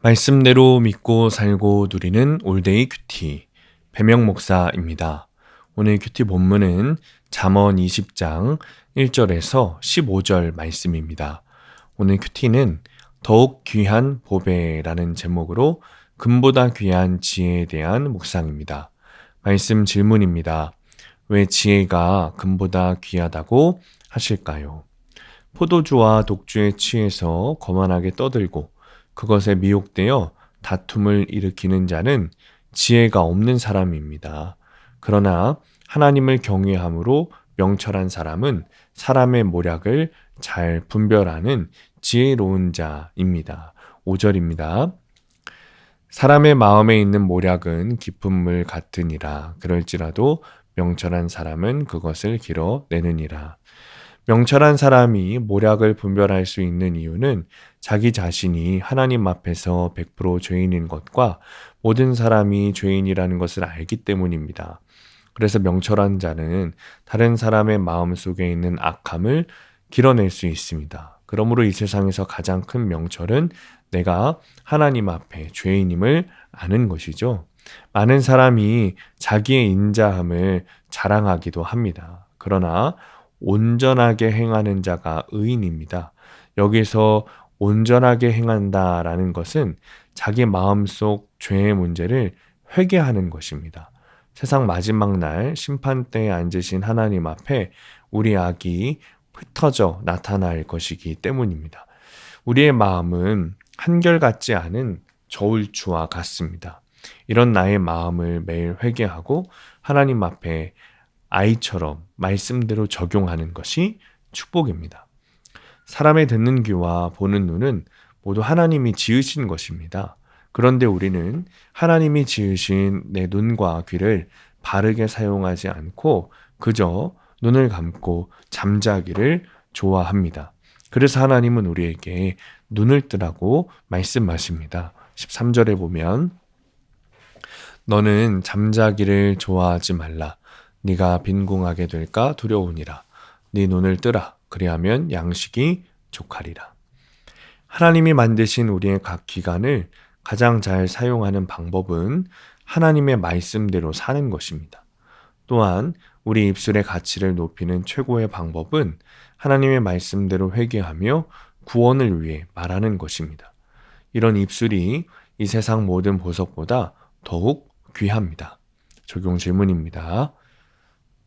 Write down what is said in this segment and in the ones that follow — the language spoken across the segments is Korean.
말씀대로 믿고 살고 누리는 올데이 큐티 배명 목사입니다. 오늘 큐티 본문은 잠언 20장 1절에서 15절 말씀입니다. 오늘 큐티는 더욱 귀한 보배라는 제목으로 금보다 귀한 지혜에 대한 묵상입니다. 말씀 질문입니다. 왜 지혜가 금보다 귀하다고 하실까요? 포도주와 독주에 취해서 거만하게 떠들고 그것에 미혹되어 다툼을 일으키는 자는 지혜가 없는 사람입니다. 그러나 하나님을 경외함으로 명철한 사람은 사람의 모략을 잘 분별하는 지혜로운 자입니다. 5절입니다. 사람의 마음에 있는 모략은 깊은 물 같으니라. 그럴지라도 명철한 사람은 그것을 길어내느니라. 명철한 사람이 모략을 분별할 수 있는 이유는 자기 자신이 하나님 앞에서 100% 죄인인 것과 모든 사람이 죄인이라는 것을 알기 때문입니다. 그래서 명철한 자는 다른 사람의 마음 속에 있는 악함을 길어낼 수 있습니다. 그러므로 이 세상에서 가장 큰 명철은 내가 하나님 앞에 죄인임을 아는 것이죠. 많은 사람이 자기의 인자함을 자랑하기도 합니다. 그러나 온전하게 행하는 자가 의인입니다. 여기서 온전하게 행한다라는 것은 자기 마음속 죄의 문제를 회개하는 것입니다. 세상 마지막 날 심판대에 앉으신 하나님 앞에 우리 악이 흩어져 나타날 것이기 때문입니다. 우리의 마음은 한결같지 않은 저울추와 같습니다. 이런 나의 마음을 매일 회개하고 하나님 앞에 아이처럼 말씀대로 적용하는 것이 축복입니다. 사람의 듣는 귀와 보는 눈은 모두 하나님이 지으신 것입니다. 그런데 우리는 하나님이 지으신 내 눈과 귀를 바르게 사용하지 않고 그저 눈을 감고 잠자기를 좋아합니다. 그래서 하나님은 우리에게 눈을 뜨라고 말씀하십니다. 13절에 보면 너는 잠자기를 좋아하지 말라. 네가 빈궁하게 될까 두려우니라. 네 눈을 뜨라. 그리하면 양식이 족하리라. 하나님이 만드신 우리의 각 기관을 가장 잘 사용하는 방법은 하나님의 말씀대로 사는 것입니다. 또한 우리 입술의 가치를 높이는 최고의 방법은 하나님의 말씀대로 회개하며 구원을 위해 말하는 것입니다. 이런 입술이 이 세상 모든 보석보다 더욱 귀합니다. 적용 질문입니다.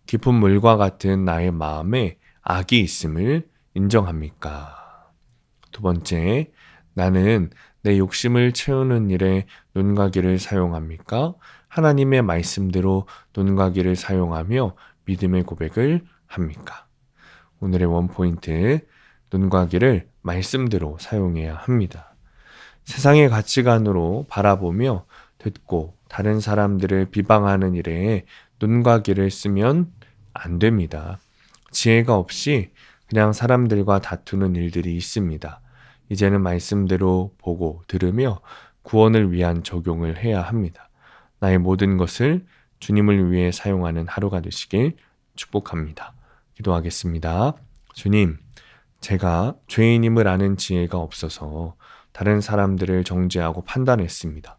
깊은 물과 같은 나의 마음에 악이 있음을 인정합니까? 두 번째, 나는 내 욕심을 채우는 일에 눈과 귀를 사용합니까? 하나님의 말씀대로 눈과 귀를 사용하며 믿음의 고백을 합니까? 오늘의 원포인트, 눈과 귀를 말씀대로 사용해야 합니다. 세상의 가치관으로 바라보며 듣고 다른 사람들을 비방하는 일에 눈과 귀를 쓰면 안 됩니다. 지혜가 없이 그냥 사람들과 다투는 일들이 있습니다. 이제는 말씀대로 보고 들으며 구원을 위한 적용을 해야 합니다. 나의 모든 것을 주님을 위해 사용하는 하루가 되시길 축복합니다. 기도하겠습니다. 주님, 제가 죄인임을 아는 지혜가 없어서 다른 사람들을 정죄하고 판단했습니다.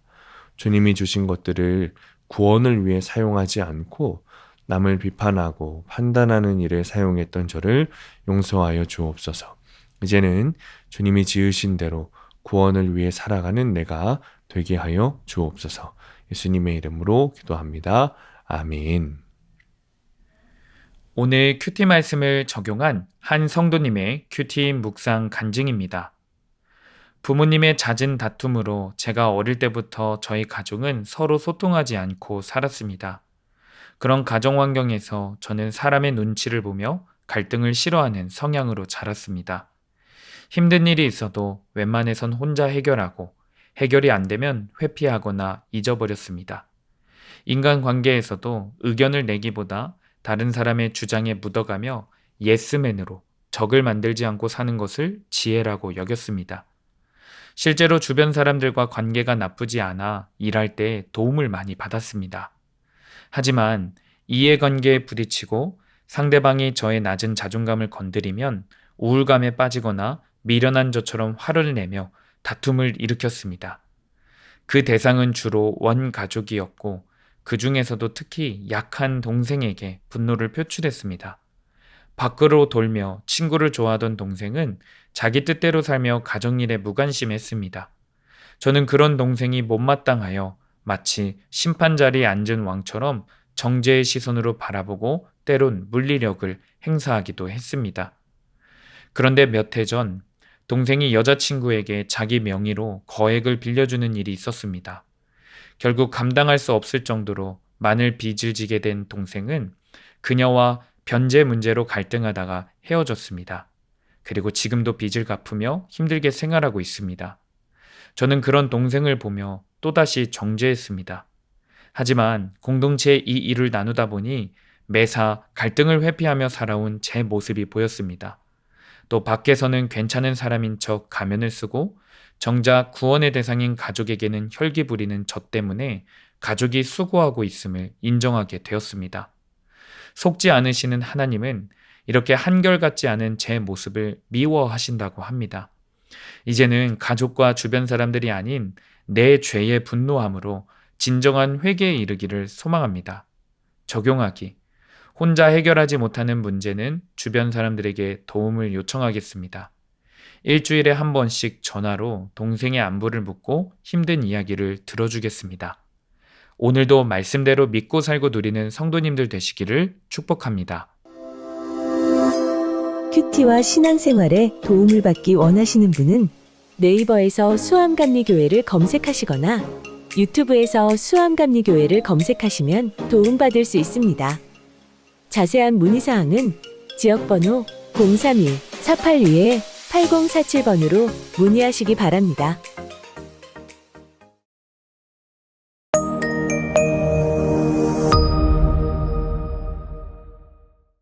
주님이 주신 것들을 구원을 위해 사용하지 않고 남을 비판하고 판단하는 일에 사용했던 저를 용서하여 주옵소서. 이제는 주님이 지으신 대로 구원을 위해 살아가는 내가 되게 하여 주옵소서. 예수님의 이름으로 기도합니다. 아멘. 오늘 큐티 말씀을 적용한 한 성도님의 큐티 묵상 간증입니다. 부모님의 잦은 다툼으로 제가 어릴 때부터 저희 가족은 서로 소통하지 않고 살았습니다. 그런 가정 환경에서 저는 사람의 눈치를 보며 갈등을 싫어하는 성향으로 자랐습니다. 힘든 일이 있어도 웬만해선 혼자 해결하고 해결이 안 되면 회피하거나 잊어버렸습니다. 인간관계에서도 의견을 내기보다 다른 사람의 주장에 묻어가며 예스맨으로 적을 만들지 않고 사는 것을 지혜라고 여겼습니다. 실제로 주변 사람들과 관계가 나쁘지 않아 일할 때 도움을 많이 받았습니다. 하지만 이해관계에 부딪히고 상대방이 저의 낮은 자존감을 건드리면 우울감에 빠지거나 미련한 저처럼 화를 내며 다툼을 일으켰습니다. 그 대상은 주로 원가족이었고 그 중에서도 특히 약한 동생에게 분노를 표출했습니다. 밖으로 돌며 친구를 좋아하던 동생은 자기 뜻대로 살며 가정일에 무관심했습니다. 저는 그런 동생이 못마땅하여 마치 심판 자리에 앉은 왕처럼 정죄의 시선으로 바라보고 때론 물리력을 행사하기도 했습니다. 그런데 몇 해 전 동생이 여자친구에게 자기 명의로 거액을 빌려주는 일이 있었습니다. 결국 감당할 수 없을 정도로 많은 빚을 지게 된 동생은 그녀와 변제 문제로 갈등하다가 헤어졌습니다. 그리고 지금도 빚을 갚으며 힘들게 생활하고 있습니다. 저는 그런 동생을 보며 또다시 정죄했습니다. 하지만 공동체의 이 일을 나누다 보니 매사 갈등을 회피하며 살아온 제 모습이 보였습니다. 또 밖에서는 괜찮은 사람인 척 가면을 쓰고 정작 구원의 대상인 가족에게는 혈기 부리는 저 때문에 가족이 수고하고 있음을 인정하게 되었습니다. 속지 않으시는 하나님은 이렇게 한결같지 않은 제 모습을 미워하신다고 합니다. 이제는 가족과 주변 사람들이 아닌 내 죄에 분노함으로 진정한 회개에 이르기를 소망합니다. 적용하기. 혼자 해결하지 못하는 문제는 주변 사람들에게 도움을 요청하겠습니다. 일주일에 한 번씩 전화로 동생의 안부를 묻고 힘든 이야기를 들어주겠습니다. 오늘도 말씀대로 믿고 살고 누리는 성도님들 되시기를 축복합니다. 큐티와 신앙생활에 도움을 받기 원하시는 분은 네이버에서 수암감리교회를 검색하시거나 유튜브에서 수암감리교회를 검색하시면 도움받을 수 있습니다. 자세한 문의사항은 지역번호 031-482-8047번으로 문의하시기 바랍니다.